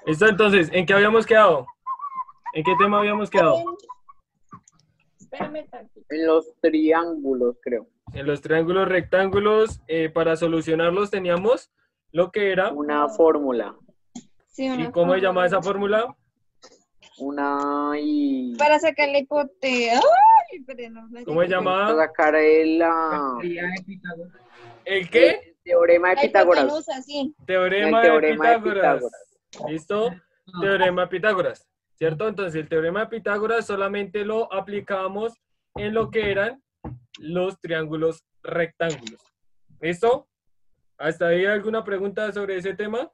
Listo, entonces, ¿en qué habíamos quedado? ¿En qué tema habíamos quedado? Espérame tantito. En los triángulos, creo. En los triángulos rectángulos, para solucionarlos teníamos lo que era. Una fórmula. Sí, ¿Y una cómo se llama fórmula. esa fórmula? Una y... Para sacar la hipotenusa. Ay, pero no me ¿Cómo se sé. llamaba? Para sacar el, ¿El qué? teorema de La Pitágoras. hipotenusa, sí. Teorema El de teorema de Pitágoras. Pitágoras. ¿Listo? Teorema de Pitágoras. ¿Cierto? Entonces, el teorema de Pitágoras solamente lo aplicamos en lo que eran los triángulos rectángulos. ¿Listo? ¿Hasta ahí alguna pregunta sobre ese tema?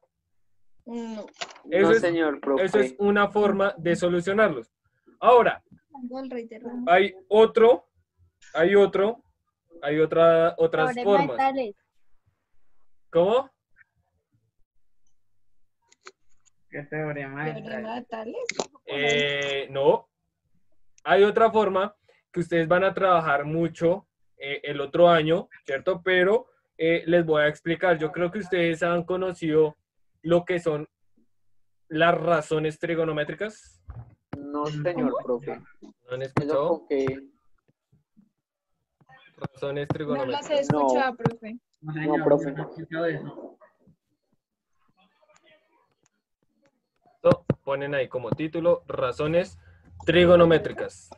No. Eso No, es- señor, profe. Eso es una forma de solucionarlos. Ahora, El rey de Ramos. hay otras Teorema de formas. Tales. ¿Cómo? ¿Qué teorema es? Teorema de Tales. No. Hay otra forma que ustedes van a trabajar mucho el otro año, ¿cierto? Pero les voy a explicar. Yo creo que ustedes han conocido lo que son las razones trigonométricas. No, señor, profe. ¿No han Eso escuchado? con que... Razones No trigonométricas. las he escuchado, profe. No, señor, No, profe. no he escuchado eso. Esto ponen ahí como título, razones trigonométricas.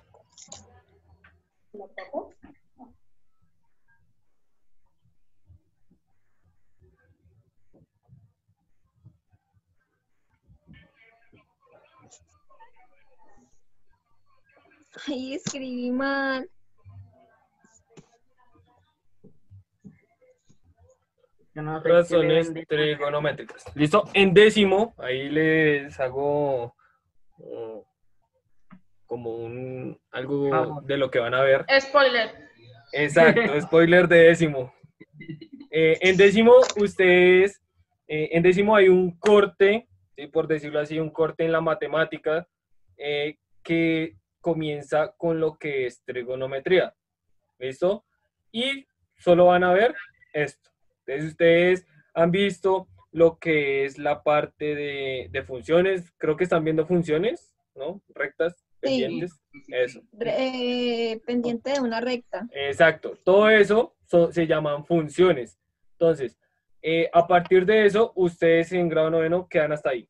Ay, escribí mal. Yo no sé qué le Razones vendí. trigonométricas. ¿Listo? En décimo, ahí les hago como algo de lo que van a ver. Spoiler. Exacto, spoiler de décimo. En décimo, ustedes, en décimo hay un corte, ¿sí? Por decirlo así, un corte en la matemática que comienza con lo que es trigonometría. ¿Listo? Y solo van a ver esto. Entonces, ustedes han visto lo que es la parte de funciones. Creo que están viendo funciones, ¿no? Rectas, pendientes. Eso. Pendiente de una recta. Exacto. Todo eso se llaman funciones. Entonces, a partir de eso, ustedes en grado noveno quedan hasta ahí.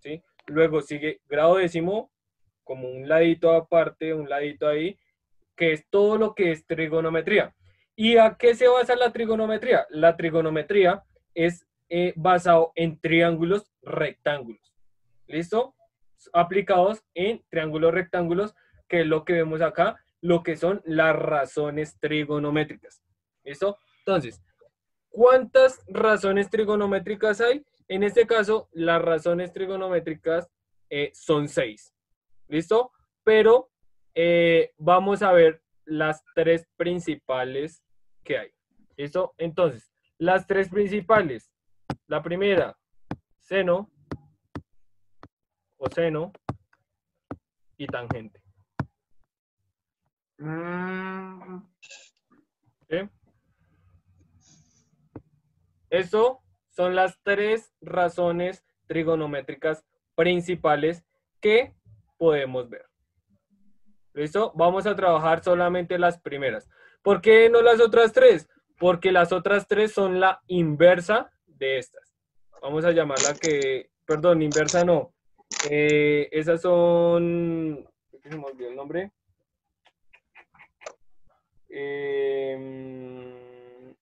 ¿Sí? Luego sigue grado décimo, como un ladito aparte, un ladito ahí, que es todo lo que es trigonometría. ¿Y a qué se basa la trigonometría? La trigonometría es basado en triángulos rectángulos. ¿Listo? Aplicados en triángulos rectángulos, que es lo que vemos acá, lo que son las razones trigonométricas. ¿Listo? Entonces, ¿cuántas razones trigonométricas hay? En este caso, las razones trigonométricas son 6. ¿Listo? Pero vamos a ver las tres principales que hay. ¿Listo? Entonces, las tres principales. La primera, seno, coseno y tangente. ¿Sí? Eso son las tres razones trigonométricas principales que podemos ver. ¿Listo? Vamos a trabajar solamente las primeras. ¿Por qué no las otras tres? Porque las otras tres son la inversa de estas. Vamos a llamarla que, perdón, inversa no. Esas son, ¿qué se me olvidó el nombre?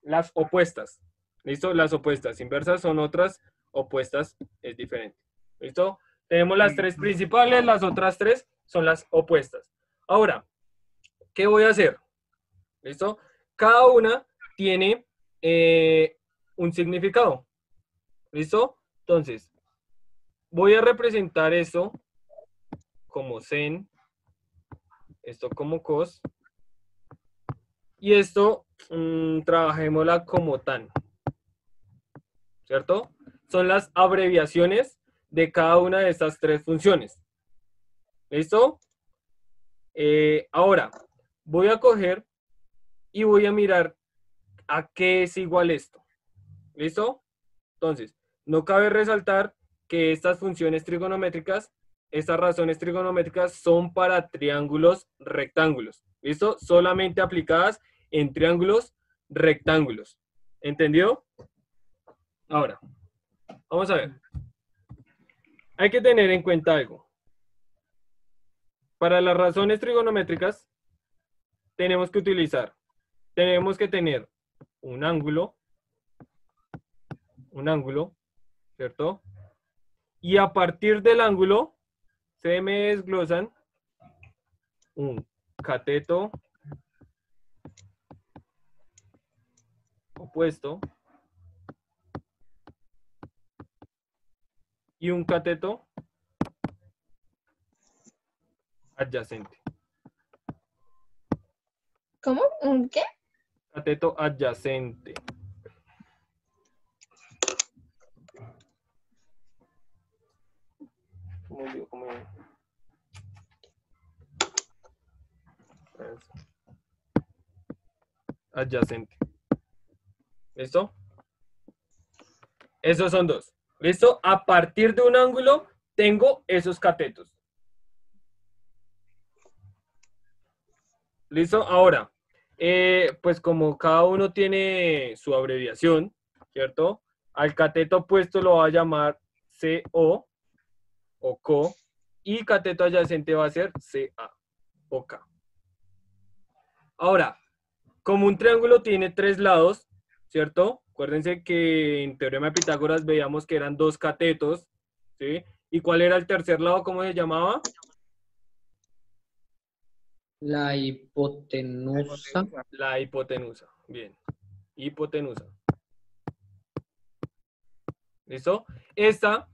Las opuestas. ¿Listo? Las opuestas. Inversas son otras, opuestas es diferente. ¿Listo? Tenemos las tres principales, las otras tres son las opuestas. Ahora, ¿qué voy a hacer? ¿Listo? Cada una tiene un significado. ¿Listo? Entonces, voy a representar eso como sen, esto como cos, y esto trabajémosla como tan. ¿Cierto? Son las abreviaciones de cada una de estas tres funciones. ¿Listo? Ahora, voy a coger y voy a mirar a qué es igual esto. ¿Listo? Entonces, no cabe resaltar que estas funciones trigonométricas, estas razones trigonométricas son para triángulos rectángulos. ¿Listo? Solamente aplicadas en triángulos rectángulos. ¿Entendido? Ahora, vamos a ver. Hay que tener en cuenta algo. Para las razones trigonométricas, tenemos que tener un ángulo, ¿cierto? Y a partir del ángulo, se me desglosan un cateto opuesto y un cateto adyacente. ¿Cómo? ¿Un qué? Cateto adyacente. ¿Cómo? Eso. Adyacente. ¿Listo? Esos son dos. ¿Listo? A partir de un ángulo tengo esos catetos. ¿Listo? Ahora, pues como cada uno tiene su abreviación, ¿cierto? Al cateto opuesto lo va a llamar CO o CO y cateto adyacente va a ser CA o K. Ahora, como un triángulo tiene tres lados, ¿cierto? Acuérdense que en teorema de Pitágoras veíamos que eran dos catetos, ¿sí? ¿Y cuál era el tercer lado? ¿Cómo se llamaba? La hipotenusa. La hipotenusa. Bien. Hipotenusa. ¿Listo? Esta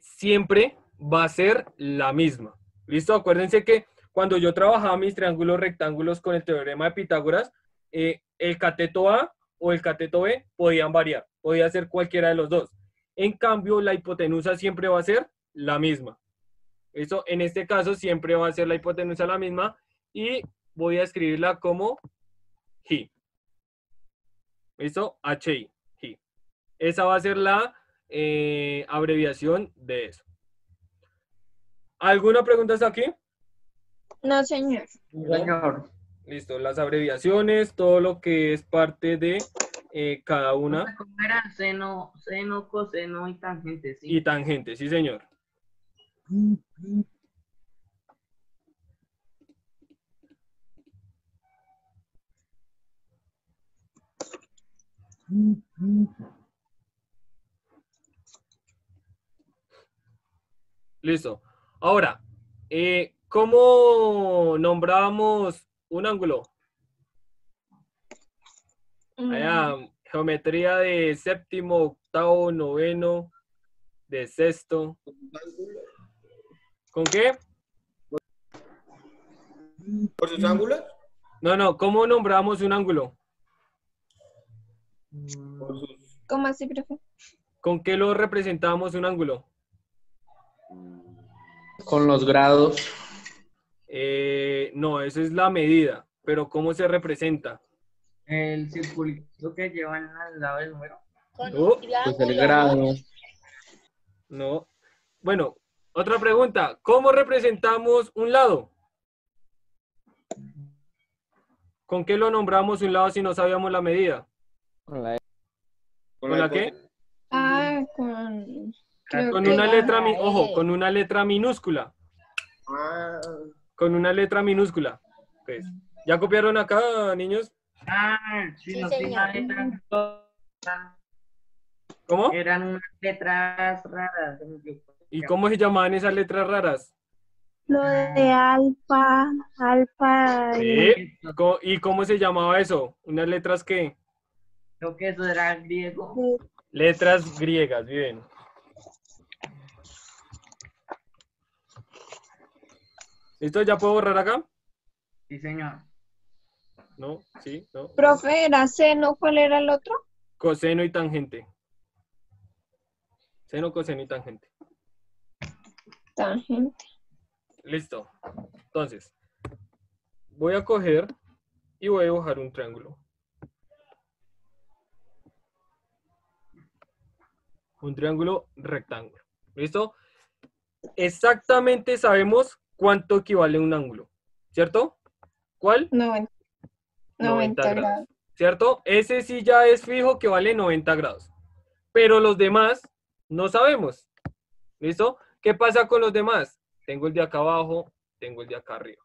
siempre va a ser la misma. ¿Listo? Acuérdense que cuando yo trabajaba mis triángulos rectángulos con el teorema de Pitágoras, el cateto A o el cateto B podían variar. Podía ser cualquiera de los dos. En cambio, la hipotenusa siempre va a ser la misma. ¿Listo? En este caso siempre va a ser la hipotenusa la misma y voy a escribirla como HI. ¿Listo? HI. HI. Esa va a ser la abreviación de eso. ¿Alguna pregunta hasta aquí? No, señor. Señor. Listo, las abreviaciones, todo lo que es parte de cada una. ¿Cómo era? Seno, coseno y tangente, sí. Y tangente, sí señor. Listo. Ahora, ¿cómo nombrábamos un ángulo? Allá, geometría de séptimo, octavo, noveno, de sexto. ¿Con qué? ¿Por sus ángulos? No, ¿cómo nombramos un ángulo? Por sus... ¿Cómo así, profe? ¿Con qué lo representamos un ángulo? Con los grados. No, eso es la medida, pero ¿cómo se representa? El circulito que llevan al lado del número. Pues el grado. No. Bueno, otra pregunta. ¿Cómo representamos un lado? ¿Con qué lo nombramos un lado si no sabíamos la medida? ¿Con la qué? Ah, con... creo Con que una la letra, E. ojo, con una letra minúscula. Ah, Con una letra minúscula. Pues, ¿ya copiaron acá, niños? Ah, sí, Sí, no señor. ¿Cómo? Eran unas letras raras. ¿Y cómo se llamaban esas letras raras? Lo de alfa, Sí. ¿Y cómo se llamaba eso? ¿Unas letras qué? Creo que eso era griego. Letras griegas, bien. ¿Listo? ¿Ya puedo borrar acá? Sí, señor. ¿No? ¿Sí? ¿No? Profe, ¿era seno? ¿Cuál era el otro? Coseno y tangente. Seno, coseno y tangente. Tangente. Listo. Entonces, voy a coger y voy a dibujar un triángulo. Un triángulo rectángulo. ¿Listo? Exactamente sabemos cuánto equivale un ángulo, ¿cierto? ¿Cuál? 90 90 grados, grados. ¿cierto? Ese sí ya es fijo que vale 90 grados. Pero los demás no sabemos. ¿Listo? ¿Qué pasa con los demás? Tengo el de acá abajo, tengo el de acá arriba.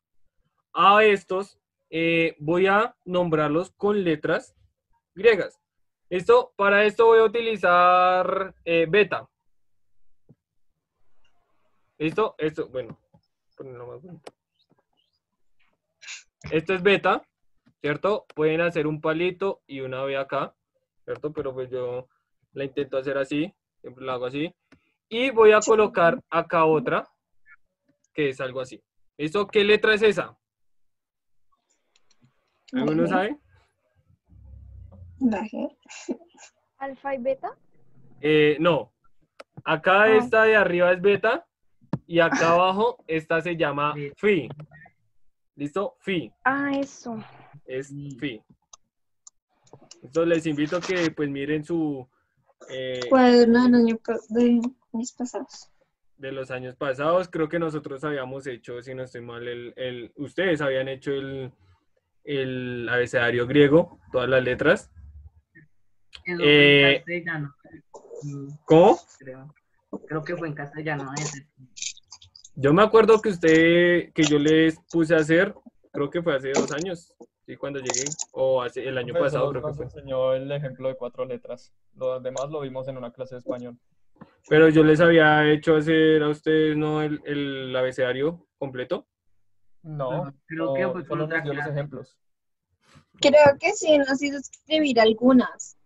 A estos voy a nombrarlos con letras griegas. ¿Listo? Para esto voy a utilizar beta. ¿Listo? Esto, bueno, ponerlo más bonito. Esto es beta, ¿cierto? Pueden hacer un palito y una B acá, ¿cierto? Pero pues yo la intento hacer así, siempre la hago así. Y voy a colocar acá otra, que es algo así. ¿Listo? ¿Qué letra es esa? ¿Alguno sabe? La G. Alfa y beta. No. Acá esta de arriba es beta y acá abajo esta se llama phi. ¿Listo? Phi. Ah, eso. Es phi. Entonces les invito a que pues miren su... Cuaderno del año de mis pasados. de los años pasados. Creo que nosotros habíamos hecho, si no estoy mal, ustedes habían hecho el abecedario griego, todas las letras. Eso fue en castellano. ¿Cómo? Creo que fue en castellano ese. Yo me acuerdo que yo les puse a hacer, creo que fue hace 2 años, ¿sí? Cuando llegué, o el año pasado creo que nos fue. enseñó el ejemplo de 4 letras. Lo demás lo vimos en una clase de español. Pero yo les había hecho hacer a ustedes, ¿no? El abecedario completo. No, Creo que fue solo otra nos dio los clase. ejemplos. Creo que sí, nos hizo escribir algunas.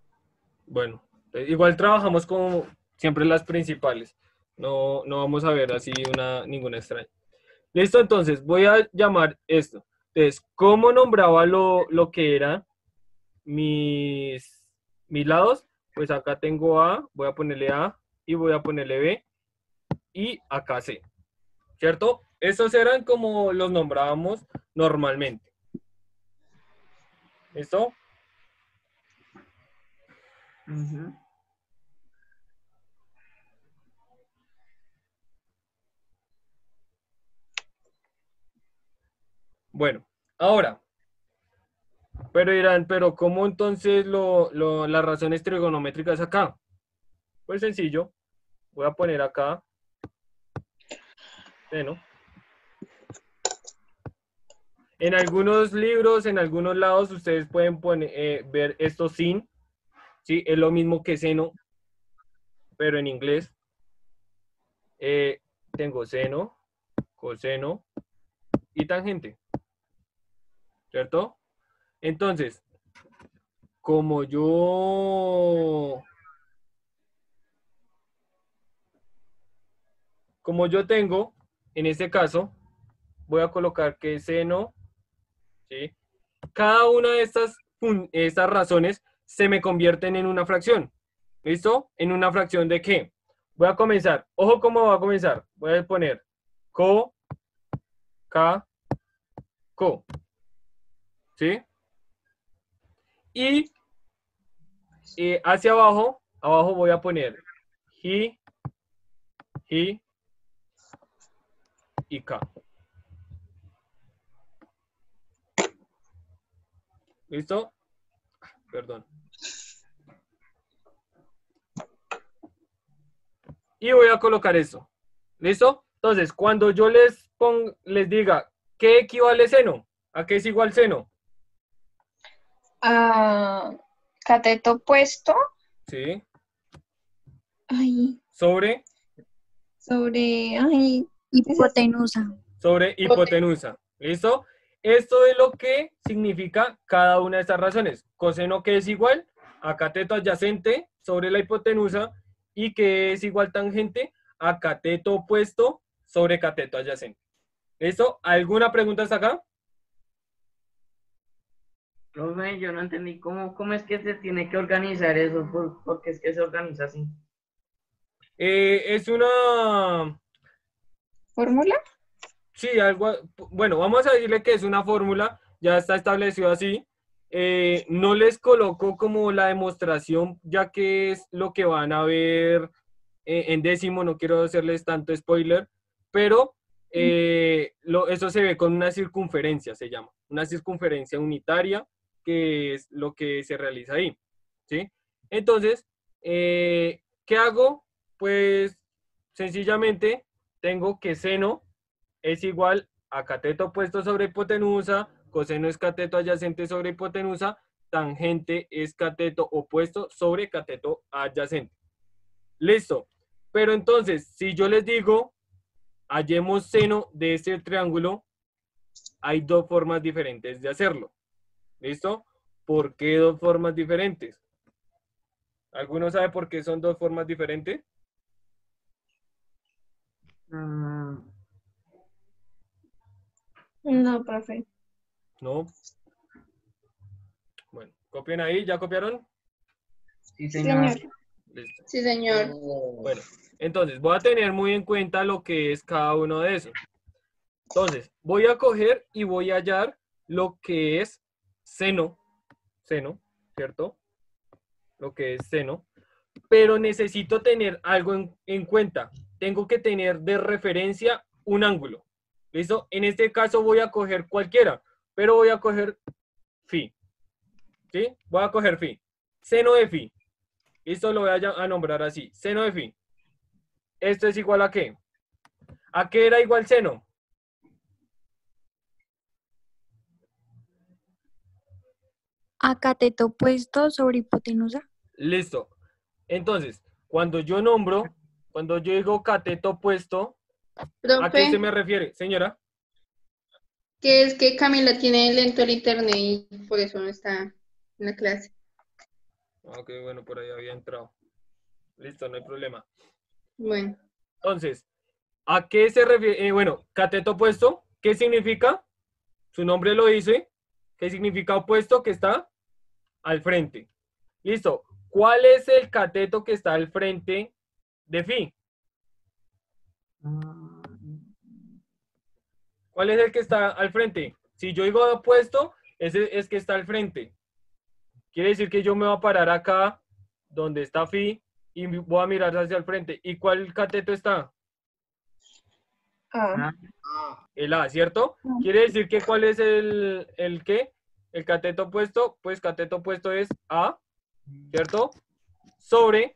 Bueno, igual trabajamos como siempre las principales. No vamos a ver así ninguna extraña. Listo, entonces voy a llamar esto. Entonces, ¿cómo nombraba lo que eran mis lados? Pues acá tengo A, voy a ponerle A y voy a ponerle B y acá C. ¿Cierto? Estos eran como los nombrábamos normalmente. ¿Listo? Ujú. Bueno, ahora, pero dirán, pero ¿cómo entonces las razones trigonométricas acá? Pues sencillo, voy a poner acá seno. En algunos libros, en algunos lados, ustedes pueden ver esto sin, ¿sí? Es lo mismo que seno, pero en inglés. Tengo seno, coseno y tangente, ¿cierto? Entonces, como yo tengo, en este caso, voy a colocar que seno, ¿sí? Cada una de estas razones se me convierten en una fracción. ¿Listo? ¿En una fracción de qué? Voy a comenzar. Ojo cómo va a comenzar. Voy a poner co, ca, co. ¿Sí? Y hacia abajo voy a poner hi y k. ¿Listo? Perdón. Y voy a colocar esto. ¿Listo? Entonces, cuando yo les diga ¿qué equivale seno? ¿A qué es igual seno? Cateto opuesto. Sí. Ay, Sobre hipotenusa. sobre hipotenusa. ¿Listo? Esto es lo que significa cada una de estas razones. Coseno que es igual a cateto adyacente sobre la hipotenusa y que es igual tangente a cateto opuesto sobre cateto adyacente. ¿Listo? ¿Alguna pregunta hasta acá? Profe, yo no entendí cómo es que se tiene que organizar eso, porque es que se organiza así. Es una... ¿Fórmula? Sí, algo... Bueno, vamos a decirle que es una fórmula, ya está establecido así. No les coloco como la demostración, ya que es lo que van a ver en décimo, no quiero hacerles tanto spoiler, pero eso se ve con una circunferencia, se llama, una circunferencia unitaria, que es lo que se realiza ahí, ¿sí? Entonces, ¿qué hago? Pues sencillamente tengo que seno es igual a cateto opuesto sobre hipotenusa, coseno es cateto adyacente sobre hipotenusa, tangente es cateto opuesto sobre cateto adyacente. Listo. Pero entonces, si yo les digo, hallemos seno de este triángulo, hay dos formas diferentes de hacerlo. ¿Listo? ¿Por qué dos formas diferentes? ¿Alguno sabe por qué son dos formas diferentes? No, profe. No. Bueno, copien ahí, ¿ya copiaron? Sí, Sí, señor. señor. Listo. Sí, señor. Bueno, entonces voy a tener muy en cuenta lo que es cada uno de esos. Entonces, voy a coger y voy a hallar lo que es seno, ¿cierto? Lo que es seno, pero necesito tener algo en cuenta. Tengo que tener de referencia un ángulo. ¿Listo? En este caso voy a coger cualquiera, pero voy a coger phi. ¿Sí? Voy a coger phi. Seno de phi. Listo, lo voy a nombrar así. Seno de phi. ¿Esto es igual a qué? ¿A qué era igual seno? A cateto opuesto sobre hipotenusa. Listo. Entonces, cuando yo digo cateto opuesto, ¿a qué se Profe, me refiere, señora? que es que Camila tiene lento el internet y por eso no está en la clase. Ok, bueno, por ahí había entrado. Listo, no hay problema. Bueno, Entonces, ¿a qué se refiere? Bueno, cateto opuesto, ¿qué significa? Su nombre lo dice. ¿Qué significa opuesto? Que está al frente. Listo. ¿Cuál es el cateto que está al frente de phi? ¿Cuál es el que está al frente? Si yo digo opuesto, ese es que está al frente. Quiere decir que yo me voy a parar acá, donde está phi, y voy a mirar hacia el frente. ¿Y cuál cateto está? ah, El A, ¿cierto? Quiere decir que ¿cuál es el qué? El cateto opuesto, pues cateto opuesto es A, ¿cierto? Sobre,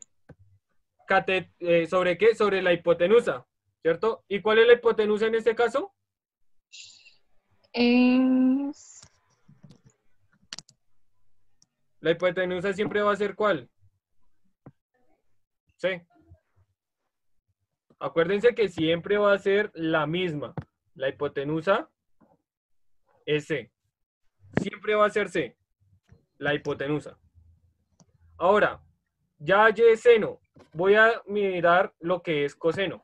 ¿sobre qué? Sobre la hipotenusa, ¿cierto? ¿Y cuál es la hipotenusa en este caso? es La hipotenusa siempre va a ser ¿cuál? C. Acuérdense que siempre va a ser la misma. La hipotenusa es C. Siempre va a ser C. La hipotenusa. Ahora, ya hallé seno. Voy a mirar lo que es coseno.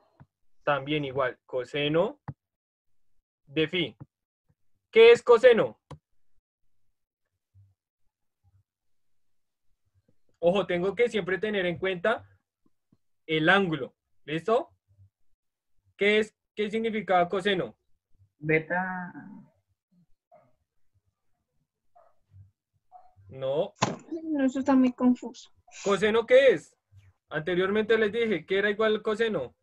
También igual. Coseno de phi. ¿Qué es coseno? Ojo, tengo que siempre tener en cuenta el ángulo. ¿Listo? ¿Qué significa coseno? Beta. No. no, eso está muy confuso. ¿Coseno qué es? Anteriormente les dije que era igual al coseno.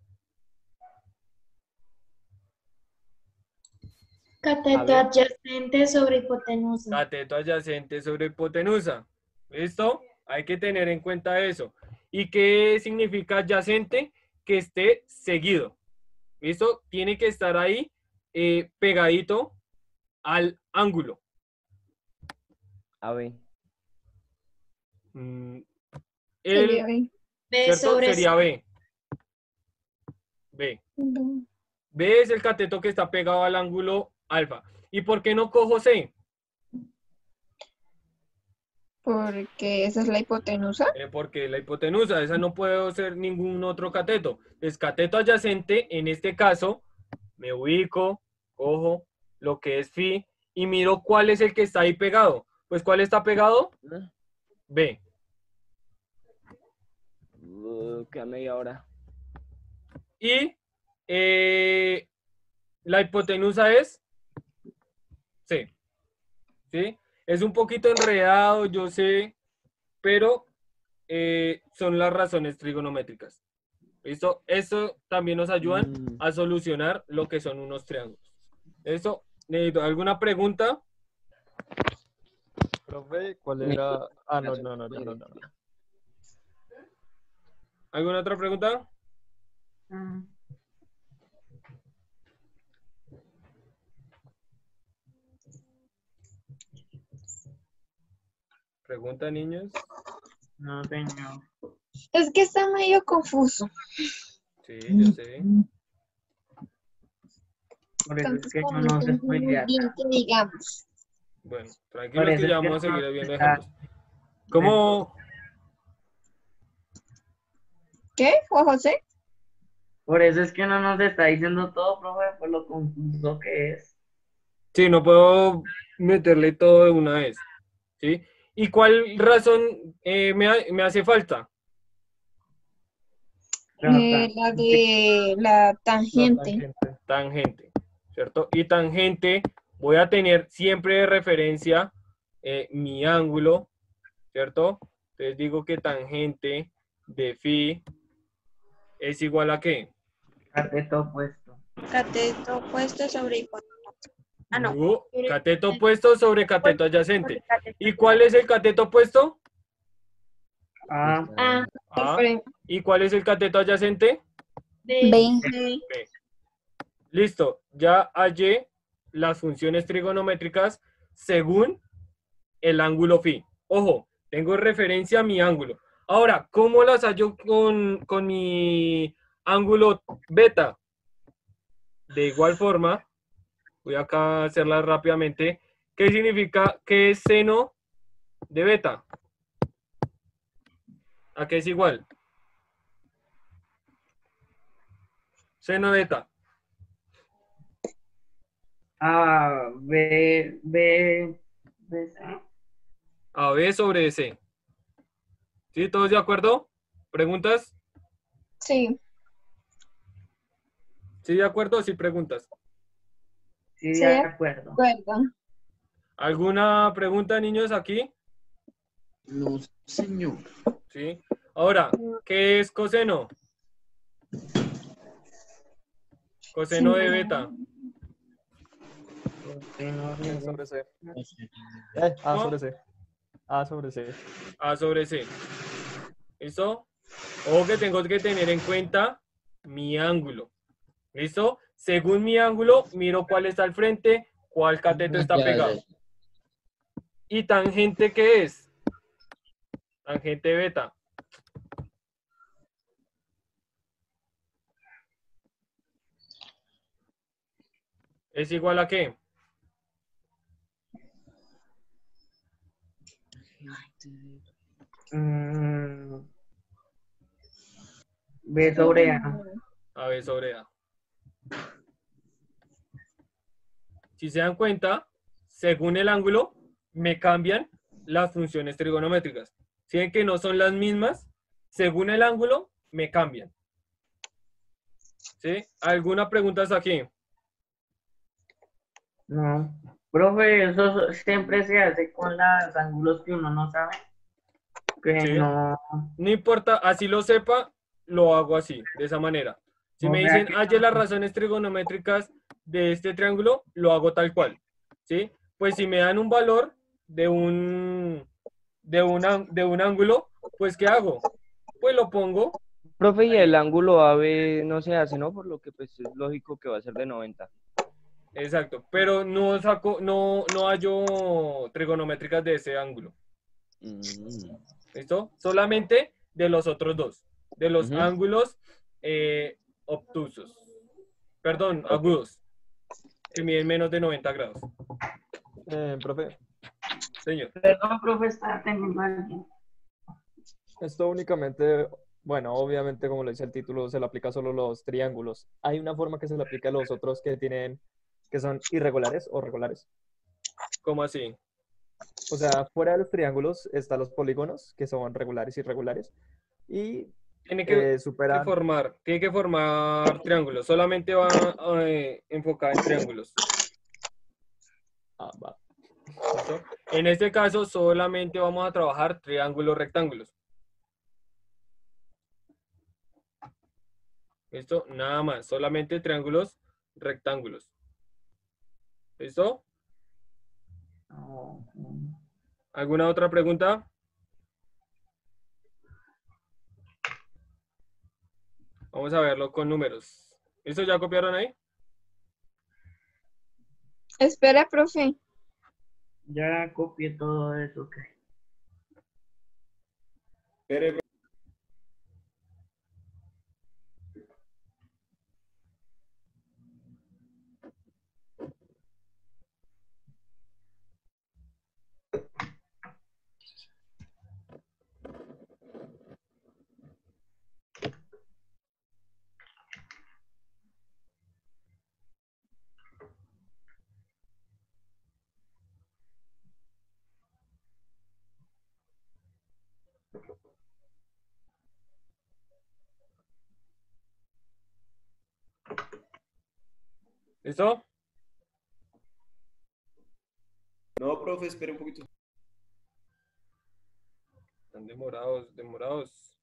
Cateto adyacente sobre hipotenusa. Cateto adyacente sobre hipotenusa. ¿Listo? Hay que tener en cuenta eso. ¿Y qué significa adyacente? Que esté seguido. ¿Listo? Tiene que estar ahí pegadito al ángulo. AB. Sería El, B ¿cierto? sobre Sería B. B. B. B es el cateto que está pegado al ángulo alfa. ¿Y por qué no cojo C? Porque esa es la hipotenusa. Porque la hipotenusa, esa no puede ser ningún otro cateto. Es cateto adyacente, en este caso, me ubico, cojo lo que es phi y miro cuál es el que está ahí pegado. Pues, ¿cuál está pegado? B. Queda media hora. Y la hipotenusa es C. ¿Sí? Es un poquito enredado, yo sé, pero son las razones trigonométricas. ¿Listo? Esto también nos ayudan a solucionar lo que son unos triángulos. ¿Listo? ¿Necesito alguna pregunta? Profe, ¿cuál era? Ah, no. ¿Alguna otra pregunta? ¿Pregunta, niños? No, señor. Es que está medio confuso. Sí, yo sé. Por eso es Entonces, que yo como no no sé entendí muy estudiar. bien que digamos. Bueno, Por tranquilos eso que es ya que vamos a no seguir viendo está- ejemplos. ¿Cómo? ¿Qué, Juan José? Por eso es que no nos está diciendo todo, profe, por lo confuso que es. Sí, no puedo meterle todo de una vez. ¿Sí? ¿Y cuál razón me hace falta? La de la La tangente. tangente. Tangente, ¿cierto? Y tangente, voy a tener siempre de referencia mi ángulo, ¿cierto? Entonces digo que tangente de phi es igual a ¿qué? Cateto opuesto. Cateto opuesto sobre hipotenusa. Ah, no. No, cateto opuesto sobre cateto adyacente. ¿Y cuál es el cateto opuesto? Ah, A. A. ¿Y cuál es el cateto adyacente? B. B. Listo, ya hallé las funciones trigonométricas según el ángulo phi. Ojo, tengo referencia a mi ángulo. Ahora, ¿cómo las hallo con mi ángulo beta? De igual forma, voy acá a hacerlas rápidamente. ¿Qué significa? ¿Qué es seno de beta? ¿A qué es igual? Seno de beta. B. A B sobre C. ¿Sí? ¿Todos de acuerdo? ¿Preguntas? Sí. ¿Sí de acuerdo o sí preguntas? Sí, Sí, de de acuerdo. acuerdo. ¿Alguna pregunta, niños, aquí? No, señor. Sí. Ahora, ¿qué es coseno? Coseno de beta. B sobre C. A ¿Cómo? sobre C. A sobre C. A sobre C. ¿Listo? Ojo que tengo que tener en cuenta mi ángulo. ¿Listo? Según mi ángulo, miro cuál está al frente, cuál cateto está pegado. ¿Y tangente qué es? Tangente beta. ¿Es igual a qué? B sobre A. A B sobre A. Si se dan cuenta, según el ángulo, me cambian las funciones trigonométricas. Si ven que no son las mismas, según el ángulo, me cambian. ¿Sí? ¿Alguna pregunta hasta aquí? No. Profe, eso siempre se hace con los ángulos que uno no sabe. Que Sí. no. No importa, así lo sepa, lo hago así, de esa manera. Si me dicen, halle las razones trigonométricas de este triángulo, lo hago tal cual. ¿Sí? Pues si me dan un valor de un ángulo, pues ¿qué hago? Pues lo pongo. Profe, y el ángulo AB no se hace, ¿no? Por lo que pues es lógico que va a ser de 90. Exacto, pero no hallo trigonométricas de ese ángulo. ¿Listo? Solamente de los otros dos, de los ángulos obtusos. Perdón, agudos, que miden menos de 90 grados. Profe, Señor. Perdón, profe, está teniendo alguien. esto únicamente, bueno, obviamente como le dice el título, se le aplica solo a los triángulos. ¿Hay una forma que se le aplica a los otros que son irregulares o regulares? ¿Cómo así? O sea, fuera de los triángulos están los polígonos, que son regulares y irregulares. Y Tiene que superan... tiene que formar triángulos. Solamente va enfocada en triángulos. Va. ¿Listo? En este caso, solamente vamos a trabajar triángulos rectángulos. ¿Listo? Nada más, solamente triángulos rectángulos. ¿Listo? ¿Alguna otra pregunta? Vamos a verlo con números. ¿Listo? ¿Ya copiaron ahí? Espera, profe. Ya copié todo eso, ok. Espere, ¿Listo? no, profe, espere un poquito. Están demorados, demorados.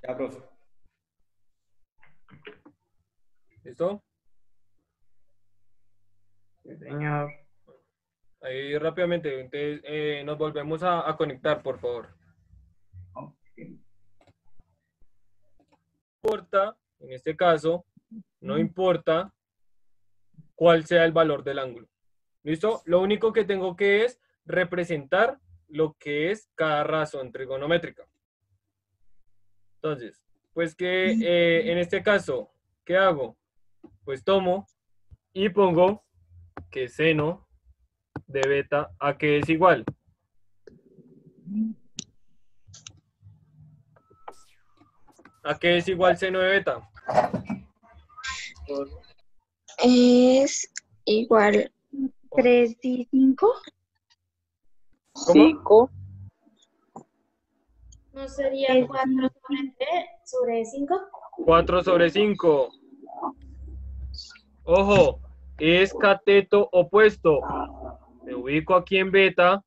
Ya, profe. ¿Listo? Sí, señor. Ahí rápidamente, entonces nos volvemos a conectar, por favor. Ok. Importa, en este caso, no importa cuál sea el valor del ángulo. ¿Listo? Lo único que tengo que es representar lo que es cada razón trigonométrica. Entonces, pues que en este caso, ¿qué hago? Pues tomo y pongo que seno de beta a que es igual. ¿A qué es igual seno de beta? Es igual 3 y 5. ¿Cómo? ¿No sería 4 sobre 3 sobre 5? 4 sobre 5. Ojo, es cateto opuesto. Me ubico aquí en beta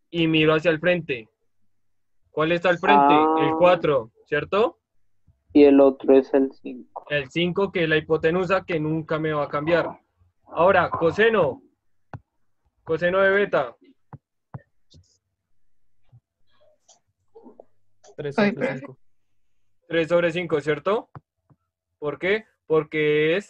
y miro hacia el frente. ¿Cuál está al frente? El 4, ¿cierto? Y el otro es el 5. El 5, que es la hipotenusa, que nunca me va a cambiar. Ahora, coseno. Coseno de beta. 3 Ay, sobre profe. 5. 3 sobre 5, ¿cierto? ¿Por qué? Porque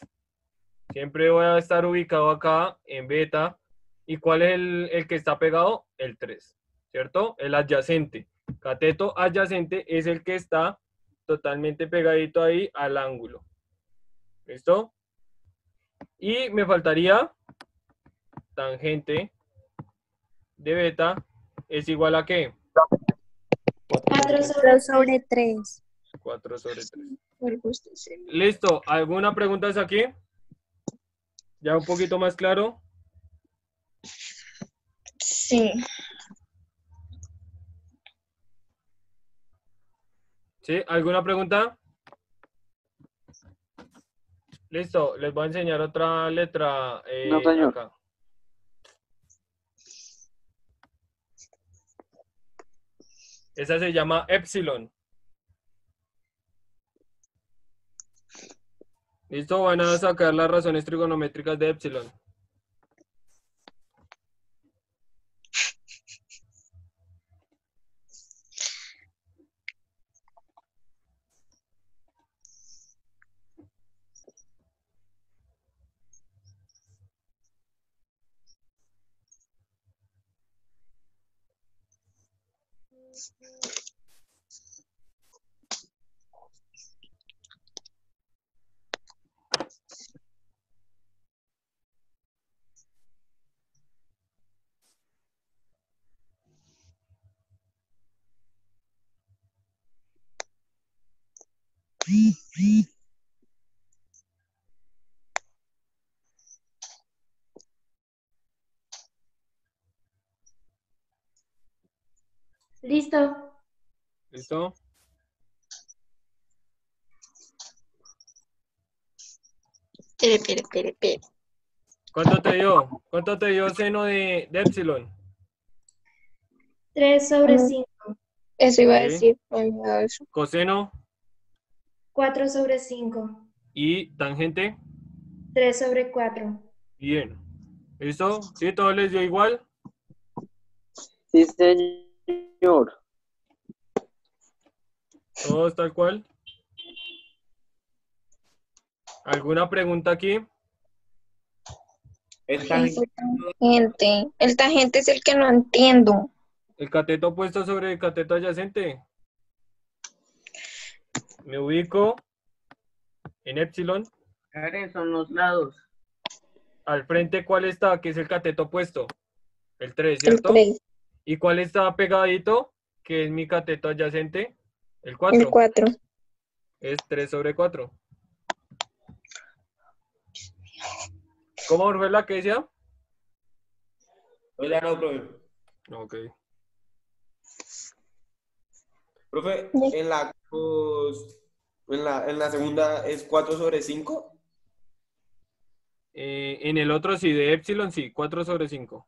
siempre voy a estar ubicado acá en beta. ¿Y cuál es el que está pegado? El 3, ¿cierto? El adyacente. Cateto adyacente es el que está totalmente pegadito ahí al ángulo. ¿Listo? Y me faltaría tangente de beta es igual a ¿qué? 4 sobre 4 sobre 3. 4 sobre 3. Por gusto, sí. Listo. ¿Alguna pregunta hasta aquí? ¿Ya un poquito más claro? Sí. ¿Sí? ¿Alguna pregunta? Listo. Les voy a enseñar otra letra No, señor. acá. Esa se llama epsilon. Listo, van a sacar las razones trigonométricas de epsilon. Listo. ¿Listo? Espere. ¿Cuánto te dio? ¿Cuánto te dio seno de epsilon? 3 sobre 5. Eso iba a Ok. decir. me había dado eso. Coseno 4 sobre 5. y tangente. 3 sobre 4. Bien. ¿Listo? ¿Sí? ¿Todo les dio igual? Sí, señor. ¿Todos tal cual? ¿Alguna pregunta aquí? El tangente. El tangente es el que no entiendo. El cateto opuesto sobre el cateto adyacente. Me ubico en epsilon. Karen, son los lados. Al frente, ¿cuál está? Que es el cateto opuesto. El 3, El ¿cierto? 3, ¿Y cuál está pegadito? Que es mi cateto adyacente. El el 4. 4. Es 3 sobre 4. ¿Cómo fue la que decía? No, ya no, profe. Ok. Profe, en la segunda es 4 sobre 5. En el otro sí, de epsilon sí, 4 sobre 5.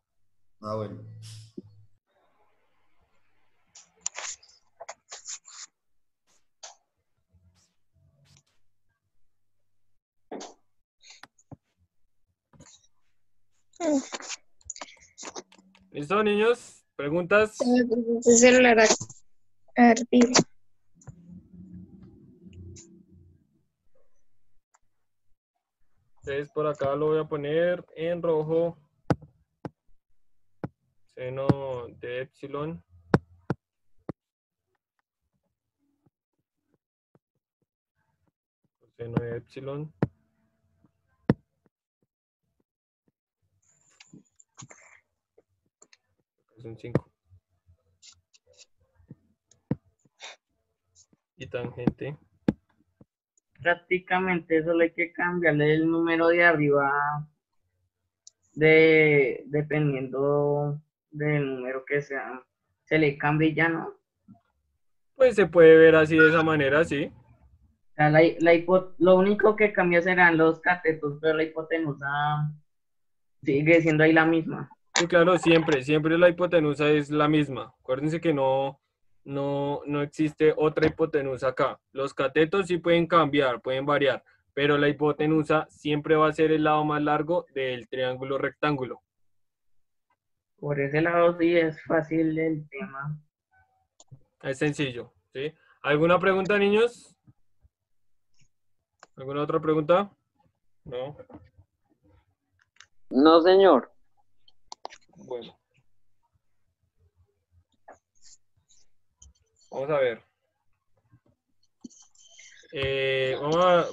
Ah, bueno. ¿Listo, niños? ¿Preguntas? El celular arriba. Entonces por acá lo voy a poner en rojo. Seno de epsilon. Seno de epsilon. Es un 5. Y tangente. Prácticamente solo hay que cambiarle el número de arriba dependiendo del número que sea. Se le cambia y ya no. Pues se puede ver así de esa manera, sí. O sea, lo único que cambia serán los catetos, pero la hipotenusa sigue siendo ahí la misma. Sí, claro, siempre la hipotenusa es la misma. Acuérdense que no existe otra hipotenusa acá. Los catetos sí pueden cambiar, pueden variar, pero la hipotenusa siempre va a ser el lado más largo del triángulo rectángulo. Por ese lado sí es fácil el tema. Es sencillo, ¿sí? ¿Alguna pregunta, niños? ¿Alguna otra pregunta? No. No, señor. Bueno. Vamos a ver.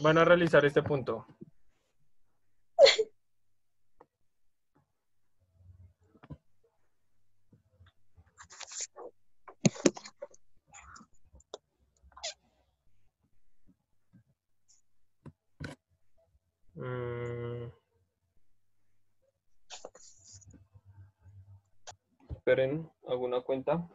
Van a realizar este punto. Esperen, ¿alguna cuenta?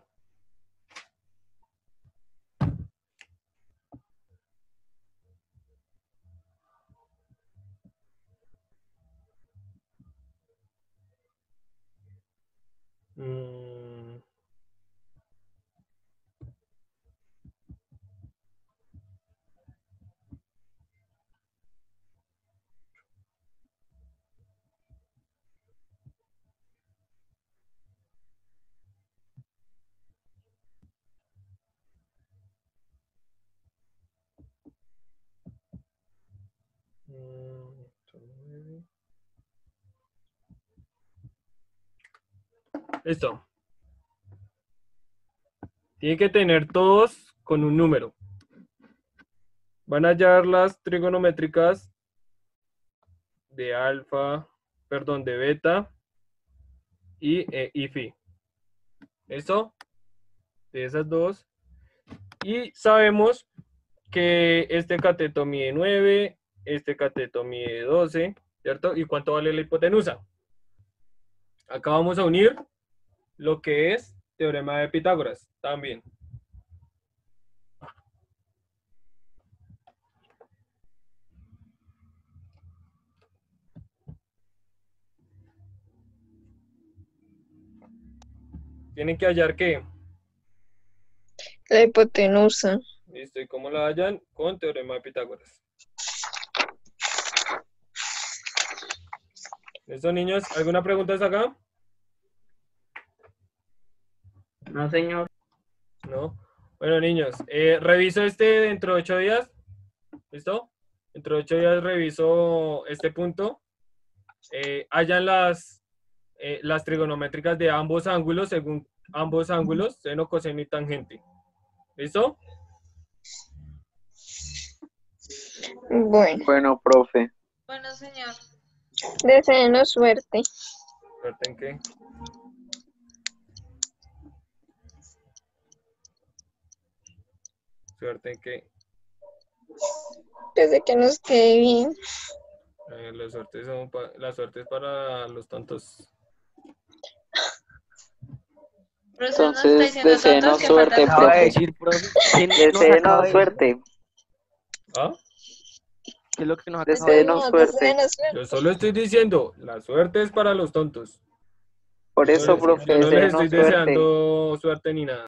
Listo. Tienen que tener todos con un número. Van a hallar las trigonométricas de alfa, perdón, de beta y phi. ¿Listo? De esas dos. Y sabemos que este cateto mide 9, este cateto mide 12, ¿cierto? ¿Y cuánto vale la hipotenusa? Acá vamos a unir lo que es teorema de Pitágoras también. Tienen que hallar qué. La hipotenusa. Listo, ¿y cómo la hallan? Con teorema de Pitágoras. ¿Listo, niños? ¿Alguna pregunta hasta acá? No, señor. No. Bueno, niños, reviso dentro de 8 días. ¿Listo? Dentro de 8 días reviso este punto. Hallan las trigonométricas de ambos ángulos, según ambos ángulos, seno, coseno y tangente. ¿Listo? Bueno, Bueno, profe. Bueno, señor. deseenos suerte. ¿Suerte en qué? ¿Suerte en qué? Desde que nos quede bien. La suerte es para los tontos. Profesor, nos está Entonces, diciendo deseenos tontos que suerte, faltan Acaba de profe. decir, profe. ¿Qué nos acaba Deseenos de suerte. ¿Ah? ¿Qué es lo que nos acaba de decir? Deseenos suerte. Deseenos suerte. Yo solo estoy diciendo, la suerte es para los tontos. Por eso, profe, Yo no les deseenos estoy suerte. deseando suerte ni nada.